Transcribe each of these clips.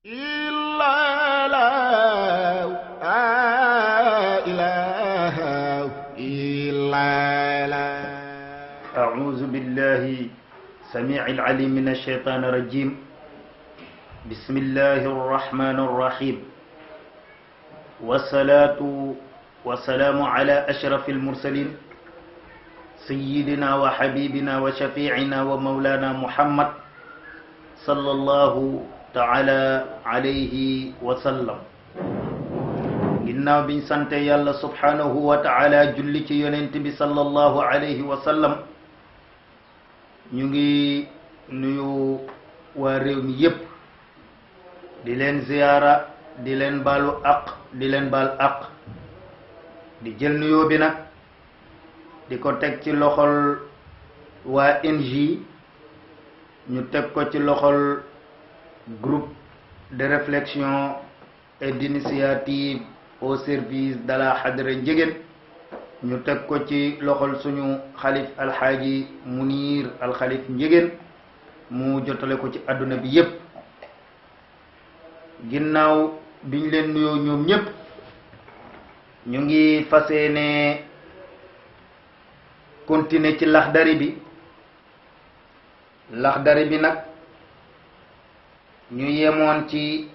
إلا لا إله إلا لا. أعوذ بالله سميع العليم من الشيطان الرجيم. بسم الله الرحمن الرحيم، والصلاة والسلام على أشرف المرسلين سيدنا وحبيبنا وشفيعنا ومولانا محمد صلى الله تعالى عليه وسلم. ginnaaw biñ sante yàlla subhanahu wa taala julli ci yonent bi sallallahu alayhi wa sallam, ñu ngi nuyu waa réew mi yépp di leen ziyaara, di leen baalu aq, di leen baal aq, di jël nuyoo bi nag di ko teg ci loxol waa NJ, ñu teg ko ci loxol groupe de réflexion et d'initiative au service de la Hadra Ndiéguène, ñu teg ko ci loxol suñu xalif alxaaji Munir alxalif Ndiéguène mu jotale ko ci àdduna bi yépp. ginnaaw biñ leen nuyoo ñoom ñépp, ñu ngi fas yéene continuer ci laxdari bi. laxdari bi nag ñu yemoon ci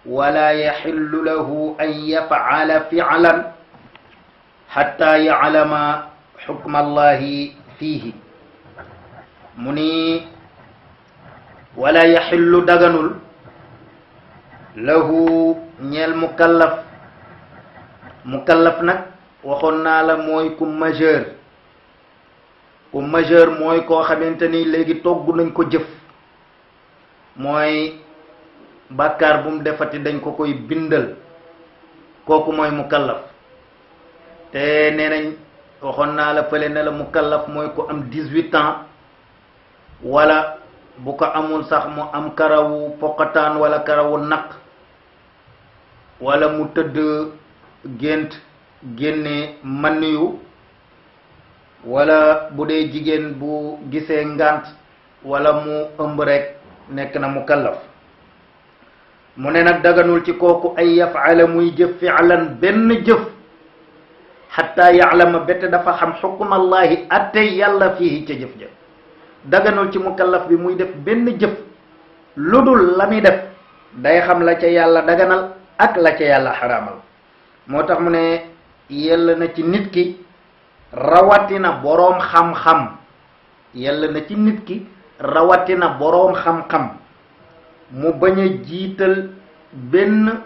wala yaxillu lahu an yafcala ficlan xatta yaclama xukma allahi fiihi. mu ni wala yaxillu daganul lahu ñeel mukallaf nag waxoon naa la mooy ku majeur. ku majeur mooy koo xamante ni léegi togg nañ ko jëf, mooy bàkkaar bu mu defati dañ ko koy bindal, kooku mooy mukallaf. te nee nañ waxoon naa la fële ne la mukallaf mooy ku am 18 ans, wala bu ko amul sax mu am karawu poqataan wala karawu naq, wala mu tëdd gént génne maniyu, wala bu dee jigéen bu gisee ngant wala mu ëmb rek nekk na mukallaf. mu ne nag daganul ci kooku ay yafala muy jëf fi'lan benn jëf xatta ya'lama bette dafa xam xukmallahi atte yàlla fii ca jëf ja. daganul ci mukallaf bi muy def benn jëf lu dul la muy def day xam la ca yàlla daganal ak la ca yàlla xaraamal. moo tax mu ne yell na ci nit ki, rawatina boroom xam-xam, yàlla na ci nit ki rawatina boroom xam-xam mu bañ a jiital benn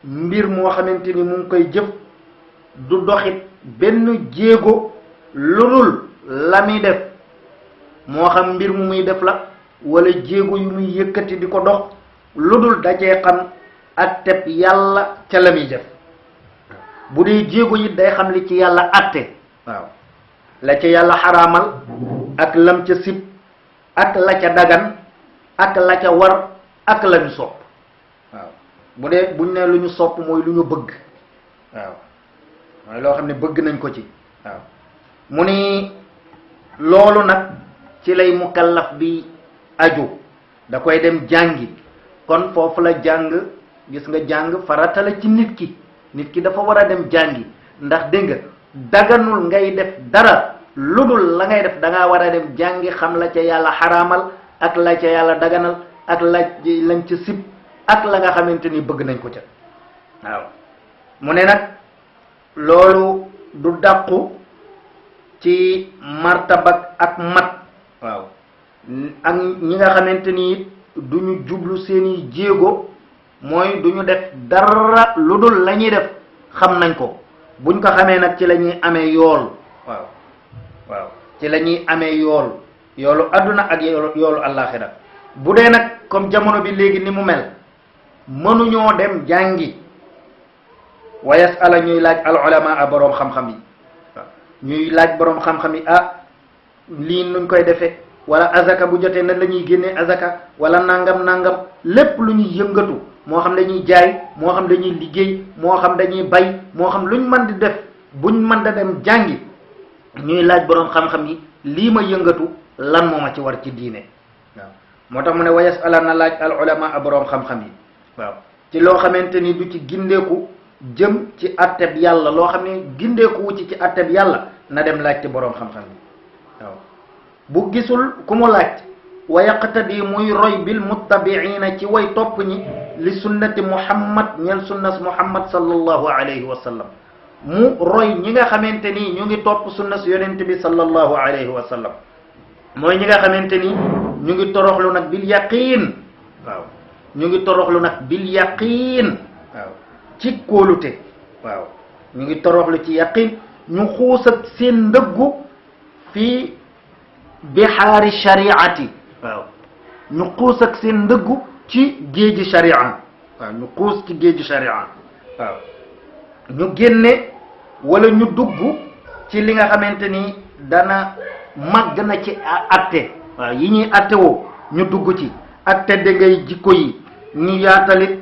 mbir moo xamante ni mu ngi koy jëf, du doxit benn jéego lu dul la muy def, moo xam mbir mu muy def la wala jéego yu muy yëkkati di ko dox, lu dul dajee xam atteb yàlla ca la muy def. bu dee jéego yi day xam li ci yàlla atte, waaw la ca yàlla xaraamal ak lam ca sib ak la ca dagan ak la ca war ak la ñu sopp. waaw bu dee buñ ne lu ñu sopp mooy lu ñu bëgg, waaw mooy loo xam ne bëgg nañ ko ci. waaw mu ni loolu nag ci lay mukallaf bi aju, da koy dem jàngi. kon foofu la jàng, gis nga jàng farata la ci nit ki. nit ki dafa war a dem jàngi, ndax dégg nga daganul ngay def dara lu dul la ngay def da ngaa war a dem jàngi, xam la ca yàlla xaraamal ak la ca yàlla daganal ak lañ ca sib ak la nga xamante ni bëgg nañ ko ca. waaw mu ne nag loolu du dàqu ci martabak ak mat. waaw ak ñi nga xamante ni du ñu jublu seeni jéego, mooy du ñu def dara lu dul la ñuy def xam nañ ko. buñ ko xamee nag ci la ñuy amee yool. waaw ci la ñuy amee yoolu adduna ak yoolu àllaaxira. bu dee nag comme jamono bi léegi ni mu mel, mënuñoo dem jàngi, wa yasala ñuy laaj al ulama a boroom xam-xam yi. ñuy laaj boroom xam-xam yi, lii nuñ koy defee, wala azaka bu jotee nan la ñuy génnee azaka, wala nangam lépp lu ñuy yëngatu, moo xam dañuy jaay, moo xam dañuy liggéey, moo xam dañuy bay, moo xam luñ mën di def, buñ mën da dem jàngi, ñuy laaj boroom xam-xam yi lii ma yëngatu lan moo ma ci war ci diine. waaw moo tax mu ne wa yasalana laaj al ulama a boroom xam-xam yi waaw ci loo xamante ni du ci gindeeku jëm ci atteb yàlla loo xam ne gindeeku wu ci atteb yàlla na dem laaj ci boroom xam-xam yi waaw bu gisul ku mu laaj wa yaqtadi muy roy bil muttabiina ci way topp ñi li sunnati muhammad ñel sunnas muhammad sallallahu alayhi wa sallam mu roy ñi nga xamante ni ñu ngi topp sunnas yonent bi sallallahu alayhi wa sallam mooy ñi nga xamante ni ñu ngi toroxlu nag bil yaqiin waaw ñu ngi toroxlu nag bil yaqiin waaw ci kóolute waaw ñu ngi toroxlu ci yaqiin ñu xuus ak seen ndëggu fii bihaari shariati waaw ñu xuus ak seen ndëggu ci géeji sharia waaw ñu xuus ci géeji sharia waaw ñu génne wala ñu dugg ci li nga xamante ni dana màgg na ci atte waaw yi ñuy atte woo ñu dugg ci ak tedde ngay jikko yi ñu yaatalit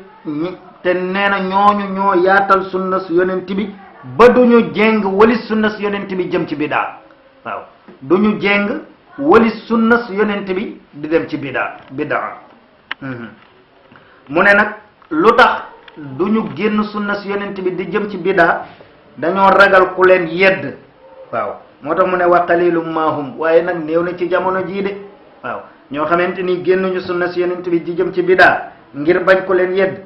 te nee na ñooñu ñoo yaatal sunna su yonent bi ba duñu jéng walis sunna su yonent bi jëm ci bidaa waaw duñu jéng walis sunna su yonent bi di dem ci bidaa mu ne nag lu tax duñu génn sunna su yonent bi di jëm ci bidaa dañoo ragal ku leen yedd waaw moo tax mu ne wa qalilum mahum waaye nag néew na ci jamono jii de waaw ñoo xamante ni génnuñu sunna si yonent bi di jëm ci bidaa ngir bañ ko leen yedd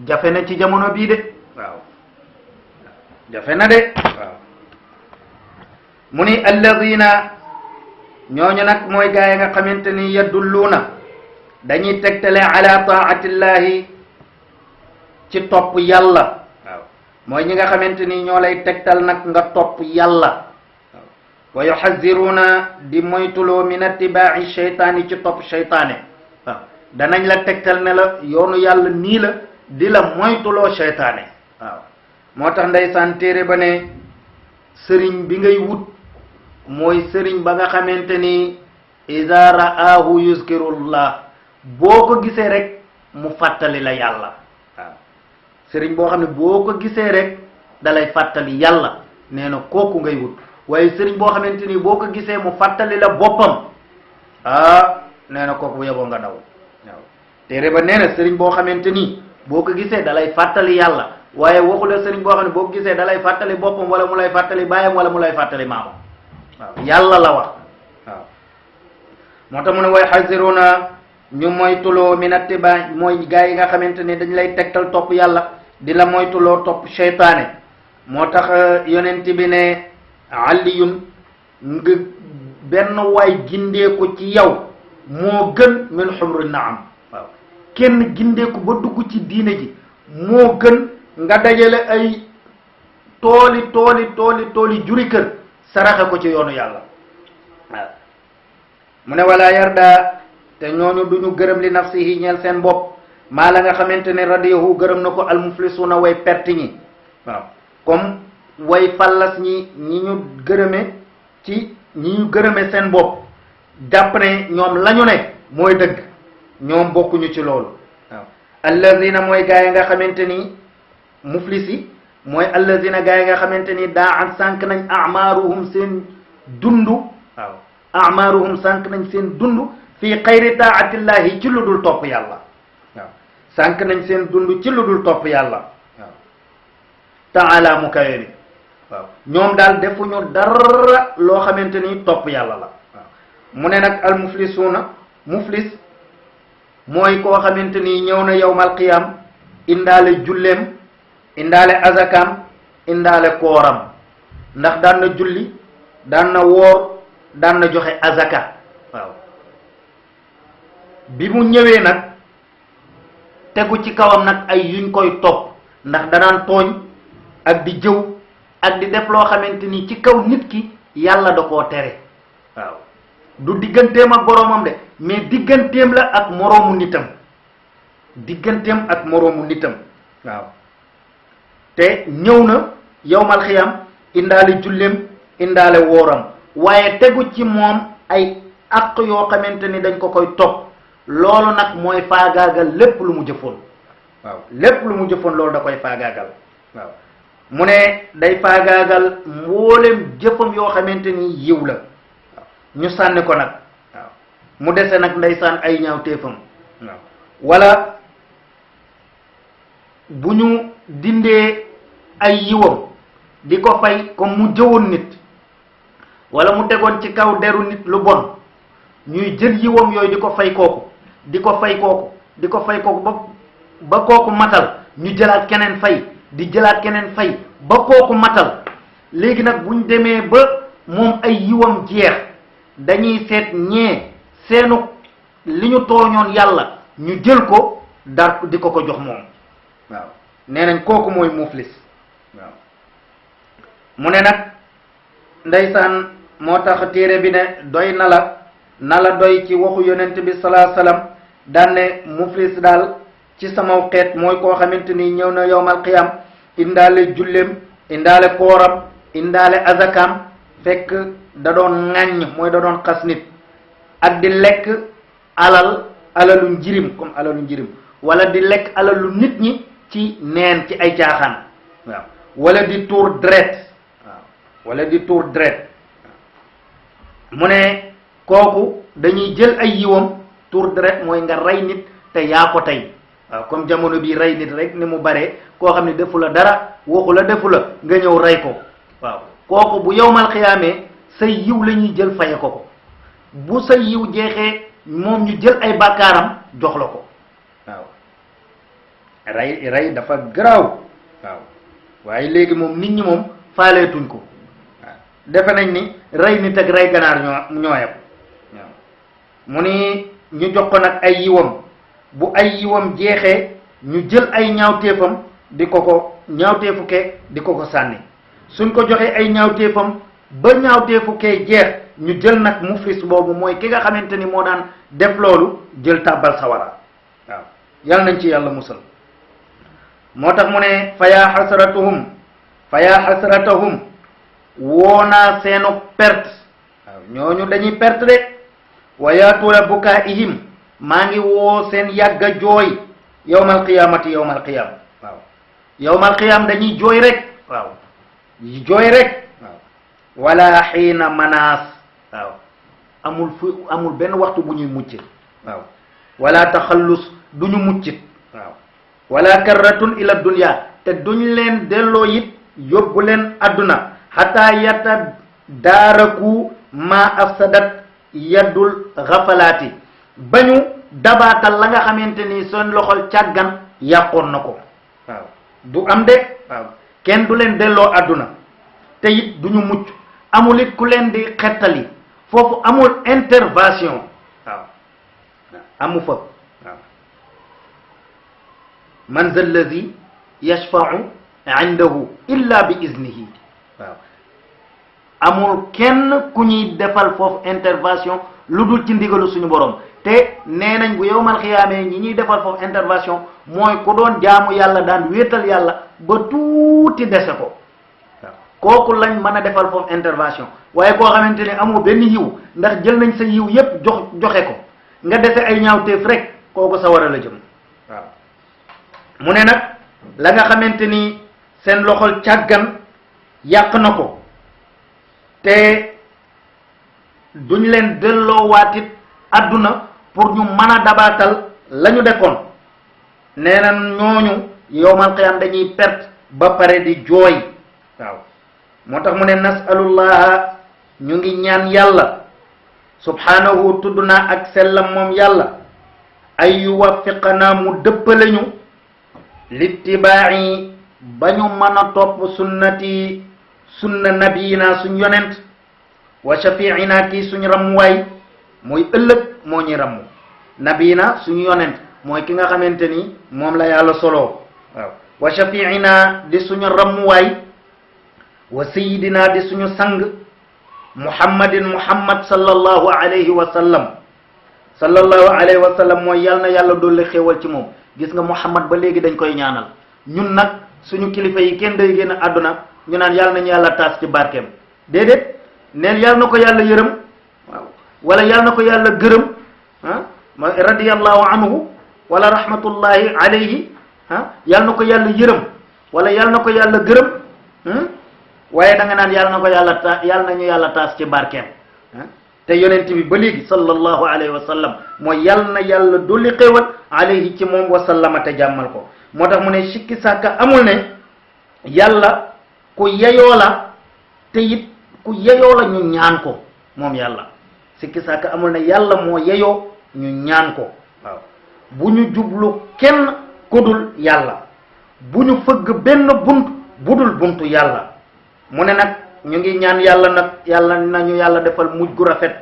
jafe na ci jamono bii de waaw jafe na de waaw mu ni alladina ñooñu nag mooy gaa yi nga xamante ni yadulluuna dañuy tegtale ala taatillahi ci topp yàlla waaw mooy ñi nga xamante ni ñoo lay tegtal nag nga topp yàlla wa yuxaziruuna di moytuloo min atibaa'i sheytaani ci topp sheytaane waaw danañ la tegtal ne la yoonu yàlla nii la di la moytuloo sheytaane waaw moo tax ndeysaan téere ba ne sëriñ bi ngay wut mooy sëriñ ba nga xamante ni iza ra'aahu yuzkirullah boo ko gisee rek mu fàttali la yàlla waaw sëriñ boo xam ne boo ko gisee rek dalay fàttali yàlla nee na kooku ngay wut waaye sëriñ boo xamante ni boo ko gisee mu fàttali la boppam nee na kooku bu yeboo nga daw waaw téere ba nee na sëriñ boo xamante ni boo ko gisee dalay fàttali yàlla waaye waxu la sëriñ boo xam ne boo ko gisee dalay fàttali boppam wala mu lay fàttali baayam wala mu lay fàttali maamam waaw yàlla la wax waaw moo tax mu ne way xasiruna ñu moytuloo min attiba mooy gaa yi nga xamante ni dañ lay tegtal topp yàlla di la moytuloo topp seytaane moo tax yonent bi ne aliyun nga benn waay gindeeku ci yow moo gën min xumri naam waaw kenn gindeeku ba dugg ci diine ji moo gën nga dajale ay tooli juri kër saraxe ko ci yoonu yàlla waaw mu ne wala yarda te ñooñu duñu gërëm li nafsihi ñeel seen bopp maa la nga xamante ne radiyahu gërëm na ko almuflisuuna way perte ñi waaw comme way fallas ñi ñu gërëme ci ñi ñu gërëme seen bopp jàpp ne ñoom lañu ne mooy dëgg ñoom bokkuñu ci loolu waaw allazina mooy gaa yi nga xamante ni muflis yi mooy allazina gaa yi nga xamante ni daa an sànq nañ amaaruhum seen dundu waaw amaaruhum sànq nañ seen dund fii xayri taatillahi ci lu dul topp yàlla waaw sànq nañ seen dund ci lu dul topp yàlla waaw taala mu kawe bi waaw ñoom daal defuñu dara loo xamante ni topp yàlla la waaw mu ne nag al muflisuuna muflis mooy koo xamante ni ñëw na yawmal qiyaam indaale julleem indaale azakam indaale kooram ndax daan na julli daan na woor daan na joxe azaka waaw bi mu ñëwee nag tegu ci kawam nag ay yuñ koy topp ndax danaan tooñ ak di jëw ak di def loo xamante ni ci kaw nit ki yàlla da koo tere waaw du digganteem ak boroomam de mais digganteem la ak moroomu nitam digganteem ak moroomu nitam waaw te ñëw na yawmal xiyam indaale julleem indaale wooram waaye tegu ci moom ay àq yoo xamante ni dañ ko koy topp loolu nag mooy faagaagal lépp lu mu jëfoon waaw lépp lu mu jëfoon loolu da koy faagaagal waaw mu ne day faagaagal mboolem jëfam yoo xamante ni yiw la waaw ñu sànni ko nag waaw mu dese nag ndeysaan ay ñaawteefam waaw wala bu ñu dindee ay yiwam di ko fay comme mu jëwoon nit wala mu tegoon ci kaw deru nit lu bon ñuy jël yiwam yooyu di ko fay kooku di ko fay kooku di ko fay kooku ba kooku matal ñu jëlaat keneen fay di jëlaat keneen fay ba kooku matal léegi nag buñ demee ba moom ay yiwam jeex dañuy seet ñee seenu li ñu tooñoon yàlla ñu jël ko dar di ko jox moom waaw nee nañ kooku mooy muflis waaw mu ne nag ndeysaan moo tax téere bi ne doy na la doy ci waxu yonent bi salaa salaam daan ne muflis daal ci sama xeet mooy koo xamante ni ñëw na yowmal qiyam indaale jullem indaale kooram indaale azakam fekk da doon ŋàññ mooy da doon xas nit ak di lekk alalu njirim comme alalu njirim wala di lekk alalu nit ñi ci neen ci ay caaxaan waaw wala di tuur deret waaw wala di tuur deret mu ne kooku dañuy jël ay yiwam tuur deret mooy nga rey nit te yaa ko tey waaw comme jamono bii rey nit rek ni mu baree koo xam ne defu la dara waxu la defu la nga ñëw rey ko waaw kooku bu yowmal xiyaamee say yiw la ñuy jël faye ko bu say yiw jeexee moom ñu jël ay bàkkaaram jox la ko waaw rey dafa garaaw waaw waaye léegi moom nit ñi moom faaleetuñ ko waaw defe nañ ni rey nit ak rey ganaar ñooyam waaw mu ni ñu jox ko nag ay yiwam bu ay yiwam jeexee ñu jël ay ñaawteefam di ko ñaawteefu ke di ko sànni suñ ko joxee ay ñaawteefam ba ñaawteefu ke jeex ñu jël nag muflis boobu mooy ki nga xamante ni moo daan def loolu jël tàbbal sawara waaw yal nañ ci yàlla musal moo tax mu ne fa yaa xasratahum woonaa seenu perte waaw ñooñu dañuy perte de wa yaa tuula bukaa'ihim maa ngi woo seen yàgga jooy yawmal qiyaamati yawmal qiyaam waaw yawmal qiyaam dañuy jooy rek waaw jooy rek waaw wala xiina manaas waaw amul benn waxtu bu ñuy mucc waaw wala taxallus duñu muccit waaw wala karratun ila dunya te duñ leen delloo it yóbbu leen adduna xataa yata daaraku ma afsadat yaddul xafalaati bañu dabaatal la nga xamante ni seen loxol càggan yàqoon na ko waaw du am de waaw kenn du leen delloo adduna te it duñu mucc amul it ku leen di xettali foofu amul intervention waaw amu fa waaw man za allazi yashfa'u indahu illa bi iznihi waaw amul kenn ku ñuy defal foofu intervention lu dul ci ndigalu suñu borom te nee nañ bu yowmal xiyaamee ñi ñuy defal foofu intervention mooy ku doon jaamu yàlla daan wéetal yàlla ba tuuti dese ko waaw kooku lañ mën a defal foofu intervention waaye koo xamante ne amoo benn yiw ndax jël nañ sa yiw yépp joxe ko nga dese ay ñaawteef rek kooku sa war a la jëm waaw mu ne nag la nga xamante ni seen loxol càggan yàq na ko te duñ leen delloowaat it adduna pour ñu mën a dabaatal la ñu defoon nee na ñooñu yowmal qiyaam dañuy perte ba pare di jooy waaw moo tax mu ne nasalullaha ñu ngi ñaan yàlla subhanahu tudd naa ak sellam moom yàlla ay yuwaffiqana mu dëppale ñu littibaa'i ba ñu mën a topp sunna nabiyina suñ yonent wa shafiina kii suñ rammuwaay mooy ëllëg moo ñuy ramm nabiyina suñu yonent mooy ki nga xamante ni moom la yàlla solo waaw wa shafiina di suñu rammuwaay wa sayidina di suñu sang muhammad sallallahu alayhi wa sallam mooy yal na yàlla dolli xéewal ci moom gis nga muhammad ba léegi dañ koy ñaanal ñun nag suñu kilifa yi kenn day génn àdduna ñu naan yàlla nañu yàlla taas ci barkeem déedéet neen yàlla na ko yàlla yërëm waaw wala yàlla na ko yàlla gërëm radiyallahu anhu wala rahmatullahi alayhi yàlla na ko yàlla yërëm wala yàlla na ko yàlla gërëm waaye da nga naan yàlla na ko yàlla nañu yàlla taas ci barkeem te yonent bi ba léegi sallallahu alayhi wa sallam mooy yal na yàlla dolli xéewal alayhi ci moom wa sallama te jàmmal ko moo tax mu ne sikki sàkka amul ne yàlla ku yeyoo la te it ku yeyoo la ñu ñaan ko moom yàlla sikki sàkka amul ne yàlla moo yeyoo ñu ñaan ko waaw bu ñu jublu kenn kudul yàlla bu ñu fëgg benn bunt budul buntu yàlla mu ne nag ñu ngi ñaan yàlla nag yàlla nañu yàlla defal mujj gu rafet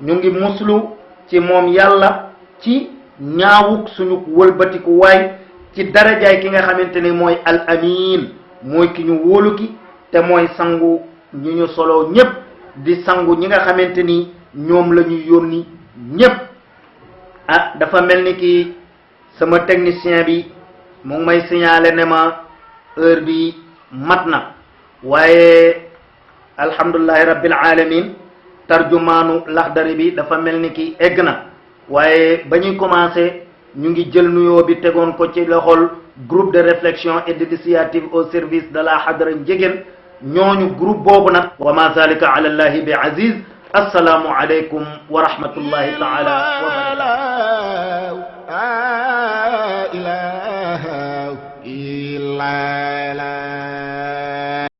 ñu ngi muslu ci moom yàlla ci ñaawuk suñu wëlbatiku waay ci darajaay ki nga xamante ni mooy al amin mooy ki ñu wóolu ki te mooy sangu ñu ñu solo ñépp di sangu ñi nga xamante ni ñoom la ñu yónni ñépp ah dafa mel ni ki sama technicien bi mu ngi may signaler ne ma heure bi mat na waaye alhamdulillahi rabbil alamin tarjumaanu laxdari bi dafa mel ni ki egg na waaye ba ñuy commencé ñu ngi jël nuyoo bi tegoon ko ci loxol groupe de réflexion et d'initiative au service de la Hadra Ndiéguène ñooñu groupe boobu nag wa ma zalika ala allahi bi aziz assalaamu aleykum wa rahmatullahi taala wa barakatuh